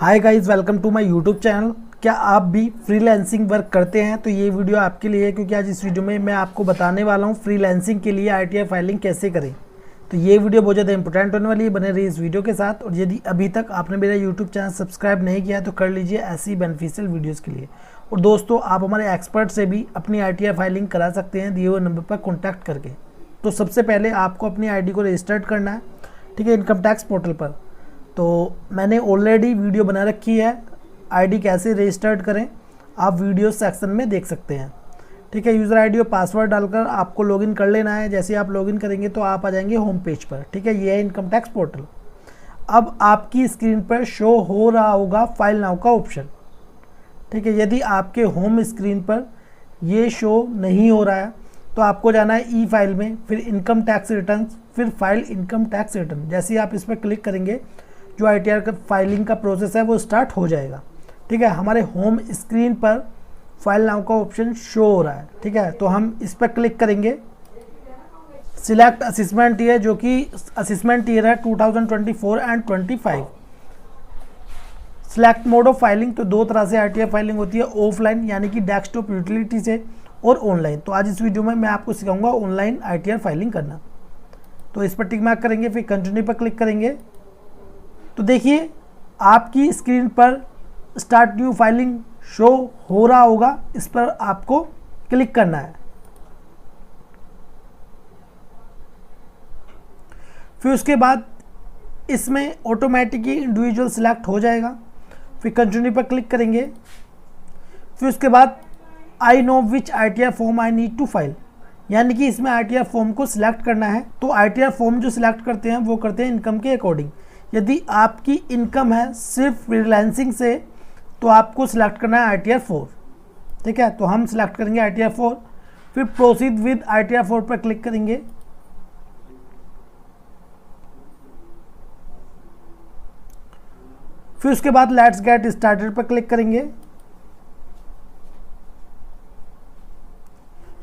Hi guys, welcome to my YouTube channel. क्या आप भी फ्रीलांसिंग वर्क करते हैं तो ये वीडियो आपके लिए है, क्योंकि आज इस वीडियो में मैं आपको बताने वाला हूँ फ्रीलांसिंग के लिए आईटीआर फाइलिंग कैसे करें। तो ये वीडियो बहुत ज़्यादा इंपॉर्टेंट होने वाली है, बने रही इस वीडियो के साथ। और यदि अभी तक आपने मेरा यूट्यूब चैनल सब्सक्राइब नहीं किया तो कर लीजिए ऐसी बेनिफिशियल वीडियोज़ के लिए। और दोस्तों, आप हमारे एक्सपर्ट से भी अपनी आईटीआर फाइलिंग करा सकते हैं दिए हुए नंबर पर कॉन्टैक्ट करके। तो सबसे पहले आपको अपनी आई को रजिस्टर्ड करना है, ठीक है, इनकम टैक्स पोर्टल पर। तो मैंने ऑलरेडी वीडियो बना रखी है आईडी कैसे रजिस्टर्ड करें, आप वीडियो सेक्शन में देख सकते हैं, ठीक है। यूज़र आईडी और पासवर्ड डालकर आपको लॉगिन कर लेना है। जैसे आप लॉगिन करेंगे तो आप आ जाएंगे होम पेज पर, ठीक है। ये है इनकम टैक्स पोर्टल। अब आपकी स्क्रीन पर शो हो रहा होगा फाइल नाउ का ऑप्शन, ठीक है। यदि आपके होम स्क्रीन पर ये शो नहीं हो रहा है तो आपको जाना है ई फाइल में, फिर इनकम टैक्स रिटर्न, फिर फाइल इनकम टैक्स रिटर्न। जैसे ही आप इस पर क्लिक करेंगे जो आईटीआर का फाइलिंग का प्रोसेस है वो स्टार्ट हो जाएगा, ठीक है। हमारे होम स्क्रीन पर फाइल नाउ का ऑप्शन शो हो रहा है, ठीक है। तो हम इस पर क्लिक करेंगे। सिलेक्ट असेसमेंट ईयर, जो कि असेसमेंट ईयर है 2024 and 25। Select mode of filing, तो दो तरह से आईटीआर फाइलिंग होती है, ऑफलाइन यानी कि डेस्कटॉप यूटिलिटी से, और ऑनलाइन। तो आज इस वीडियो में मैं आपको सिखाऊंगा ऑनलाइन आईटीआर फाइलिंग करना। तो इस पर टिक मार्क करेंगे, फिर कंटिन्यू पर क्लिक करेंगे। तो देखिए आपकी स्क्रीन पर स्टार्ट न्यू फाइलिंग शो हो रहा होगा, इस पर आपको क्लिक करना है। फिर उसके बाद इसमें ऑटोमेटिकली इंडिविजुअल सिलेक्ट हो जाएगा, फिर कंटिन्यू पर क्लिक करेंगे। फिर उसके बाद I know which ITR form I need to file, यानी कि इसमें आईटीआर फॉर्म को सिलेक्ट करना है। तो आईटीआर फॉर्म जो सिलेक्ट करते हैं वो करते हैं इनकम के अकॉर्डिंग। यदि आपकी इनकम है सिर्फ फ्रीलांसिंग से तो आपको सिलेक्ट करना है आईटीआर 4, ठीक है। तो हम सिलेक्ट करेंगे आईटीआर 4, फिर प्रोसीड विद आईटीआर 4 पर क्लिक करेंगे। फिर उसके बाद लेट्स गेट स्टार्टेड पर क्लिक करेंगे।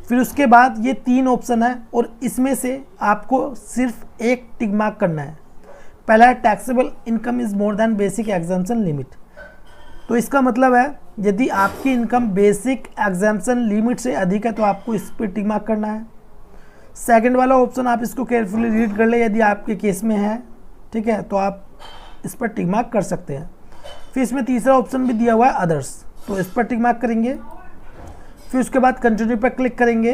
फिर उसके बाद ये 3 ऑप्शन है और इसमें से आपको सिर्फ एक टिक मार्क करना है। पहला है taxable income is more than basic exemption limit. तो इसका मतलब है यदि आपकी इनकम बेसिक एग्जाम्पशन लिमिट से अधिक है तो आपको इस पर टिक मार्क करना है। सेकंड वाला ऑप्शन आप इसको केयरफुली रीड कर ले, यदि आपके केस में है, ठीक है, तो आप इस पर टिक मार्क कर सकते हैं। फिर इसमें तीसरा ऑप्शन भी दिया हुआ है अदर्स, तो इस पर टिक मार्क करेंगे। फिर उसके बाद कंटिन्यू पर क्लिक करेंगे।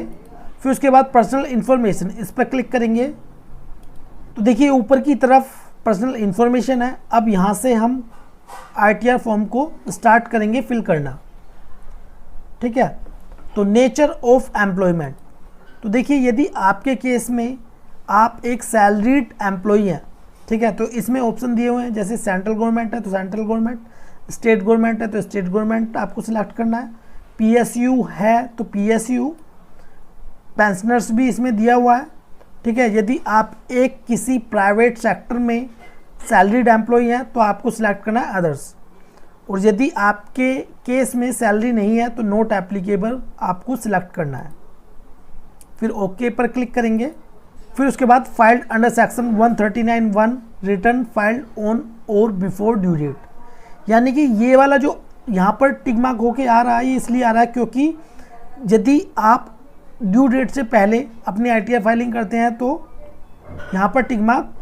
फिर उसके बाद पर्सनल इन्फॉर्मेशन, इस पर क्लिक करेंगे। तो देखिए ऊपर की तरफ पर्सनल इन्फॉर्मेशन है। अब यहाँ से हम आईटीआर फॉर्म को स्टार्ट करेंगे फिल करना, ठीक है। तो नेचर ऑफ एम्प्लॉयमेंट, तो देखिए यदि आपके केस में आप एक सैलरीड एम्प्लॉई हैं, ठीक है, तो इसमें ऑप्शन दिए हुए हैं। जैसे सेंट्रल गवर्नमेंट है तो सेंट्रल गवर्नमेंट, स्टेट गवर्नमेंट है तो स्टेट गवर्नमेंट आपको सिलेक्ट करना है। पीएसयू है तो पीएसयू, पेंशनर्स भी इसमें दिया हुआ है, ठीक है। यदि आप एक किसी प्राइवेट सेक्टर में सैलरीड एम्प्लॉई हैं तो आपको सिलेक्ट करना है अदर्स। और यदि आपके केस में सैलरी नहीं है तो नॉट एप्लीकेबल आपको सिलेक्ट करना है। फिर ओके पर क्लिक करेंगे। फिर उसके बाद filed under section 139(1) return filed on और बिफोर ड्यू डेट, यानी कि ये वाला जो यहाँ पर टिक मार्क होके आ रहा है ये इसलिए आ रहा है क्योंकि यदि आप ड्यू डेट से पहले अपनी आईटीआर फाइलिंग करते हैं तो यहाँ पर टिक मार्क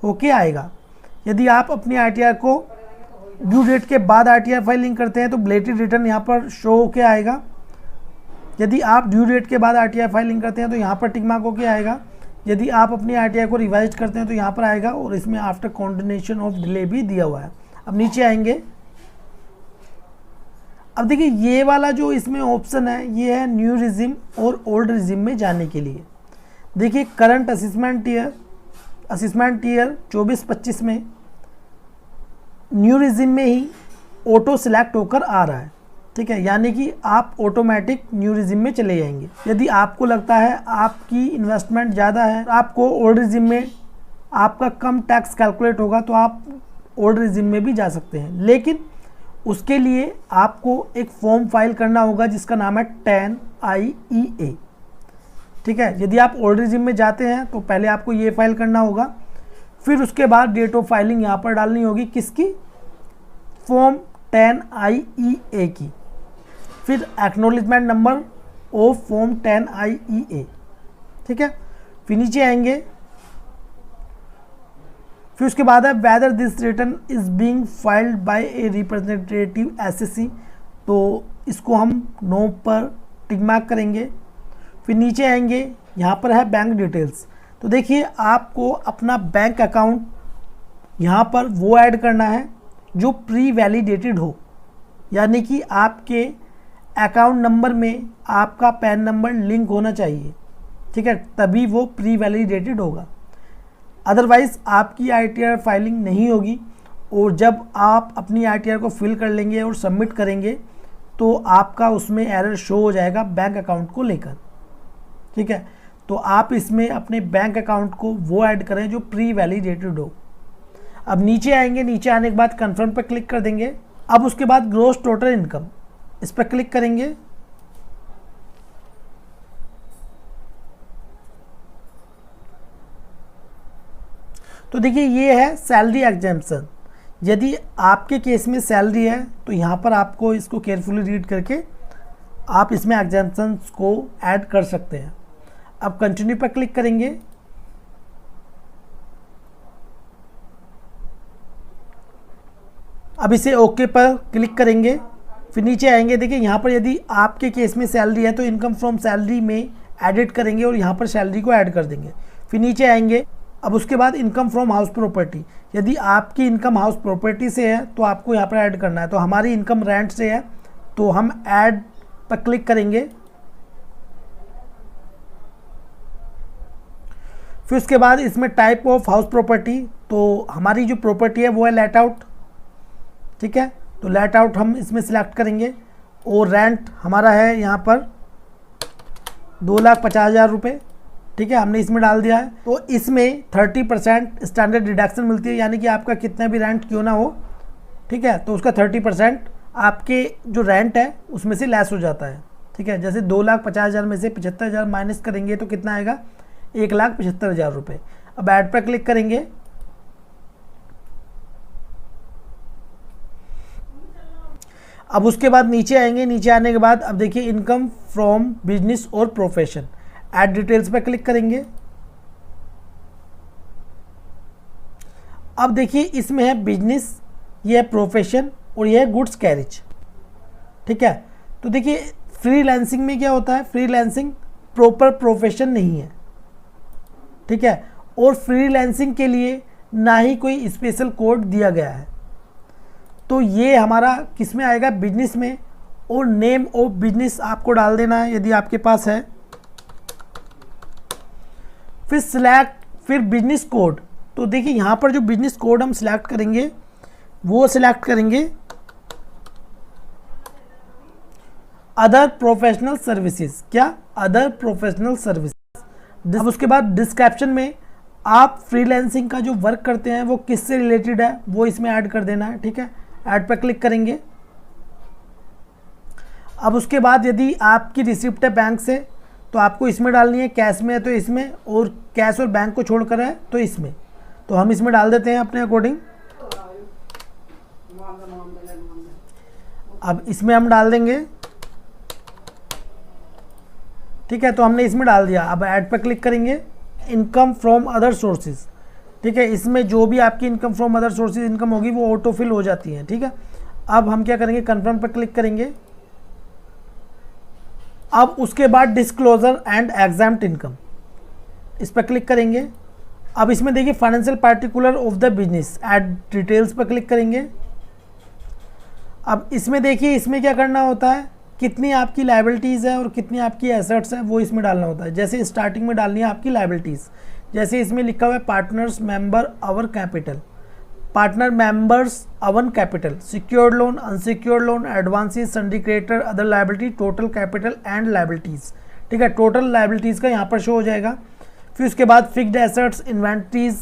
होके आएगा। यदि आप अपनी आईटीआर को ड्यू डेट के बाद आईटीआर फाइलिंग करते हैं तो बेलेटेड रिटर्न यहाँ पर शो होके आएगा। यदि आप ड्यू डेट के बाद आईटीआर फाइलिंग करते हैं तो यहाँ पर टिक मार्क होके आएगा। यदि आप अपनी आईटीआर को रिवाइज करते हैं तो यहाँ पर आएगा, और इसमें आफ्टर कंटिन्यूएशन ऑफ डिले भी दिया हुआ है। अब नीचे आएंगे। अब देखिए ये वाला जो इसमें ऑप्शन है ये है न्यू रिजिम और ओल्ड रिजिम में जाने के लिए। देखिए करंट असेसमेंट ईयर 24-25 में न्यू रिजिम में ही ऑटो सिलेक्ट होकर आ रहा है, ठीक है, यानी कि आप ऑटोमेटिक न्यू रिजिम में चले जाएंगे। यदि आपको लगता है आपकी इन्वेस्टमेंट ज़्यादा है, आपको ओल्ड रिजिम में आपका कम टैक्स कैलकुलेट होगा तो आप ओल्ड रिजिम में भी जा सकते हैं, लेकिन उसके लिए आपको एक फॉर्म फाइल करना होगा जिसका नाम है 10IEA, ठीक है। यदि आप ओल्ड रिजिम में जाते हैं तो पहले आपको ये फाइल करना होगा। फिर उसके बाद डेट ऑफ फाइलिंग यहाँ पर डालनी होगी, किसकी, फॉर्म 10IEA की, फिर acknowledgement number of form 10IEA, ठीक है। फिर नीचे आएंगे, फिर उसके बाद है whether this return is being filed by a representative SSC, तो इसको हम नो पर टिक मार्क करेंगे। फिर नीचे आएंगे, यहाँ पर है बैंक डिटेल्स, तो देखिए आपको अपना बैंक अकाउंट यहाँ पर वो ऐड करना है जो प्री वैलिडेटेड हो, यानी कि आपके अकाउंट नंबर में आपका पैन नंबर लिंक होना चाहिए, ठीक है, तभी वो प्री वैलिडेटेड होगा। अदरवाइज़ आपकी ITR फाइलिंग नहीं होगी, और जब आप अपनी ITR को फिल कर लेंगे और सबमिट करेंगे तो आपका उसमें एरर शो हो जाएगा बैंक अकाउंट को लेकर, ठीक है। तो आप इसमें अपने बैंक अकाउंट को वो ऐड करें जो प्री वैलिडेटेड हो। अब नीचे आएंगे, नीचे आने के बाद कन्फर्म पर क्लिक कर देंगे। अब उसके बाद ग्रॉस टोटल इनकम, इस पर क्लिक करेंगे। तो देखिए ये है सैलरी एग्जेम्पशन। यदि आपके केस में सैलरी है तो यहाँ पर आपको इसको केयरफुली रीड करके आप इसमें एग्जेम्पशंस को ऐड कर सकते हैं। अब कंटिन्यू पर क्लिक करेंगे। अब इसे ओके पर क्लिक करेंगे, फिर नीचे आएंगे। देखिए यहाँ पर यदि आपके केस में सैलरी है तो इनकम फ्रॉम सैलरी में एडिट करेंगे और यहाँ पर सैलरी को ऐड कर देंगे। फिर नीचे आएंगे, अब उसके बाद इनकम फ्रॉम हाउस प्रॉपर्टी, यदि आपकी इनकम हाउस प्रॉपर्टी से है तो आपको यहाँ पर ऐड करना है। तो हमारी इनकम रेंट से है तो हम ऐड पर क्लिक करेंगे। फिर उसके बाद इसमें टाइप ऑफ हाउस प्रॉपर्टी, तो हमारी जो प्रॉपर्टी है वो है लेट आउट, ठीक है, तो लेट आउट हम इसमें सिलेक्ट करेंगे। और रेंट हमारा है यहाँ पर 2,50,000 रुपये, ठीक है, हमने इसमें डाल दिया है। तो इसमें 30% स्टैंडर्ड डिडक्शन मिलती है, यानी कि आपका कितना भी रेंट क्यों ना हो, ठीक है, तो उसका 30% आपके जो रेंट है उसमें से लेस हो जाता है, ठीक है। जैसे 2,50,000 में से 75,000 माइनस करेंगे तो कितना आएगा, 1,75,000 रुपये। अब ऐड पर क्लिक करेंगे। अब उसके बाद नीचे आएंगे, नीचे आने के बाद अब देखिए इनकम फ्रॉम बिजनेस और प्रोफेशन, ऐड डिटेल्स पर क्लिक करेंगे। अब देखिए इसमें है बिजनेस, ये है प्रोफेशन और ये है गुड्स कैरिज, ठीक है। तो देखिए फ्रीलांसिंग में क्या होता है, फ्रीलांसिंग प्रॉपर प्रोफेशन नहीं है, ठीक है, और फ्रीलांसिंग के लिए ना ही कोई स्पेशल कोड दिया गया है। तो ये हमारा किस में आएगा, बिजनेस में, और नेम ऑफ बिजनेस आपको डाल देना है यदि आपके पास है। फिर सिलेक्ट, फिर बिजनेस कोड, तो देखिए यहाँ पर जो बिजनेस कोड हम सिलेक्ट करेंगे वो सिलेक्ट करेंगे अदर प्रोफेशनल सर्विसेज, क्या, अदर प्रोफेशनल सर्विसेज। अब उसके बाद डिस्क्रिप्शन में आप फ्रीलांसिंग का जो वर्क करते हैं वो किससे रिलेटेड है वो इसमें ऐड कर देना है, ठीक है। ऐड पर क्लिक करेंगे। अब उसके बाद यदि आपकी रिसिप्ट है बैंक से तो आपको इसमें डालनी है, कैश में है तो इसमें, और कैश और बैंक को छोड़कर है तो इसमें, तो हम इसमें डाल देते हैं अपने अकॉर्डिंग। अब इसमें हम डाल देंगे, ठीक है, तो हमने इसमें डाल दिया। अब ऐड पर क्लिक करेंगे। इनकम फ्रॉम अदर सोर्सेज, ठीक है, इसमें जो भी आपकी income from other sources income होगी वो ऑटो फिल हो जाती है, ठीक है। अब हम क्या करेंगे, कन्फर्म पर क्लिक करेंगे। अब उसके बाद डिस्क्लोजर एंड एग्जाम्प्ट इनकम, इस पर क्लिक करेंगे। अब इसमें देखिए financial particular of the business, add details पर क्लिक करेंगे। अब इसमें देखिए इसमें क्या करना होता है, कितनी आपकी लायबिलिटीज़ है और कितनी आपकी एसेट्स है वो इसमें डालना होता है। जैसे स्टार्टिंग में डालनी है आपकी लायबिलिटीज़, जैसे इसमें लिखा हुआ है partners member our capital, partner members own capital, secured loan, unsecured loan, advances, syndicator, other liability, total capital and liabilities, ठीक है, टोटल लायबिलिटीज़ का यहाँ पर शो हो जाएगा। फिर उसके बाद fixed assets, inventories,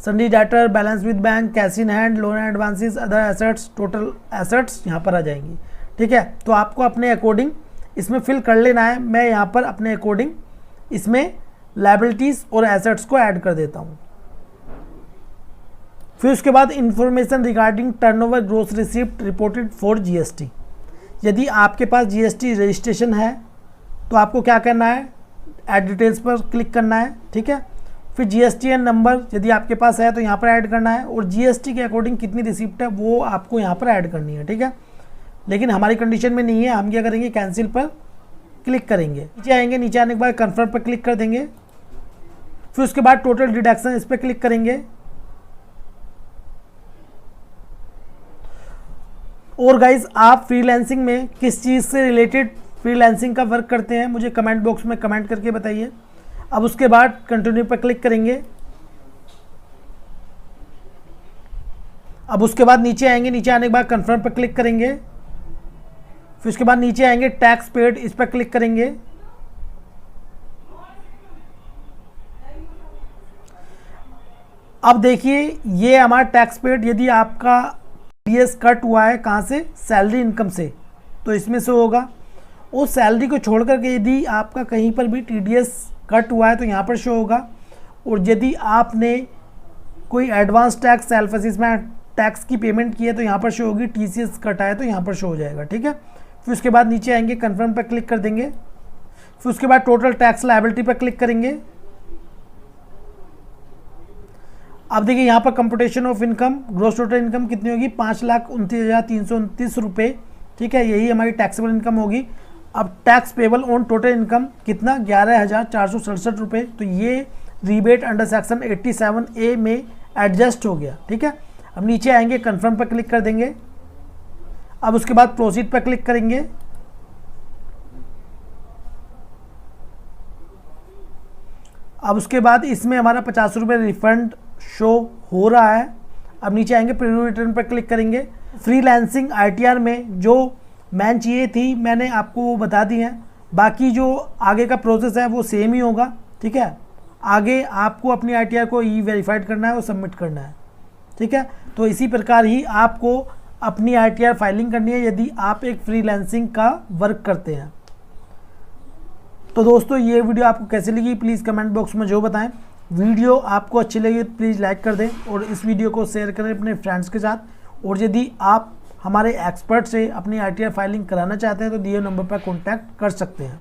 सन्डी debtor, balance with bank, cash in hand, loan advances, other assets, total assets यहाँ पर आ जाएंगी, ठीक है। तो आपको अपने अकॉर्डिंग इसमें फिल कर लेना है। मैं यहाँ पर अपने अकॉर्डिंग इसमें लायबिलिटीज़ और एसेट्स को ऐड कर देता हूँ। फिर उसके बाद information regarding turnover gross receipt reported for GST. यदि आपके पास जीएसटी रजिस्ट्रेशन है तो आपको क्या करना है, ऐड डिटेल्स पर क्लिक करना है, ठीक है। फिर जीएसटीएन नंबर यदि आपके पास है तो यहाँ पर ऐड करना है, और जीएसटी के अकॉर्डिंग कितनी रिसिप्ट है वो आपको यहाँ पर ऐड करनी है, ठीक है। लेकिन हमारी कंडीशन में नहीं है, हम क्या करेंगे, कैंसिल पर क्लिक करेंगे। नीचे आएंगे, नीचे आने के बाद कन्फर्म पर क्लिक कर देंगे। फिर उसके बाद टोटल डिडक्शन इस पर क्लिक करेंगे। और गाइज आप फ्रीलांसिंग में किस चीज़ से रिलेटेड फ्रीलांसिंग का वर्क करते हैं मुझे कमेंट बॉक्स में कमेंट करके बताइए। अब उसके बाद कंटिन्यू पर क्लिक करेंगे। अब उसके बाद नीचे आएंगे, नीचे आने के बाद कंफर्म पर क्लिक करेंगे। फिर उसके बाद नीचे आएंगे, टैक्स पेड, इस पर क्लिक करेंगे। अब देखिए ये हमारा टैक्स पेड, यदि आपका टीडीएस कट हुआ है कहाँ से, सैलरी इनकम से, तो इसमें से होगा। उस सैलरी को छोड़ करके यदि आपका कहीं पर भी टीडीएस कट हुआ है तो यहाँ पर शो होगा। और यदि आपने कोई advance tax, self assessment tax की पेमेंट की है तो यहाँ पर शो होगी, टीसीएस कटा है तो यहाँ पर शो हो जाएगा, ठीक है। फिर उसके बाद नीचे आएंगे, कन्फर्म पर क्लिक कर देंगे। फिर उसके बाद टोटल टैक्स लायबिलिटी पर क्लिक करेंगे। अब देखिए यहाँ पर computation of income, gross total income कितनी होगी, 5,29,329 रुपये, ठीक है। यही हमारी टैक्सेबल इनकम होगी। अब tax payable on total income कितना, 11,467 रुपये। तो ये रिबेट अंडर सेक्शन 87A में एडजस्ट हो गया, ठीक है। अब नीचे आएंगे, कन्फर्म पर क्लिक कर देंगे। अब उसके बाद प्रोसीड पर क्लिक करेंगे। अब उसके बाद इसमें हमारा 50 रुपये रिफंड शो हो रहा है। अब नीचे आएंगे, प्रीव्यू रिटर्न पर क्लिक करेंगे। फ्रीलांसिंग आईटीआर में जो मैन चाहिए थी मैंने आपको वो बता दी है, बाकी जो आगे का प्रोसेस है वो सेम ही होगा, ठीक है। आगे आपको अपनी आईटीआर को ई वेरीफाइड करना है और सबमिट करना है, ठीक है। तो इसी प्रकार ही आपको अपनी आईटीआर फाइलिंग करनी है यदि आप एक फ्रीलांसिंग का वर्क करते हैं। तो दोस्तों ये वीडियो आपको कैसी लगी प्लीज़ कमेंट बॉक्स में जो बताएं। वीडियो आपको अच्छी लगी तो प्लीज़ लाइक कर दें और इस वीडियो को शेयर करें अपने फ्रेंड्स के साथ। और यदि आप हमारे एक्सपर्ट से अपनी आईटीआर फाइलिंग कराना चाहते हैं तो दिए नंबर पर कॉन्टैक्ट कर सकते हैं।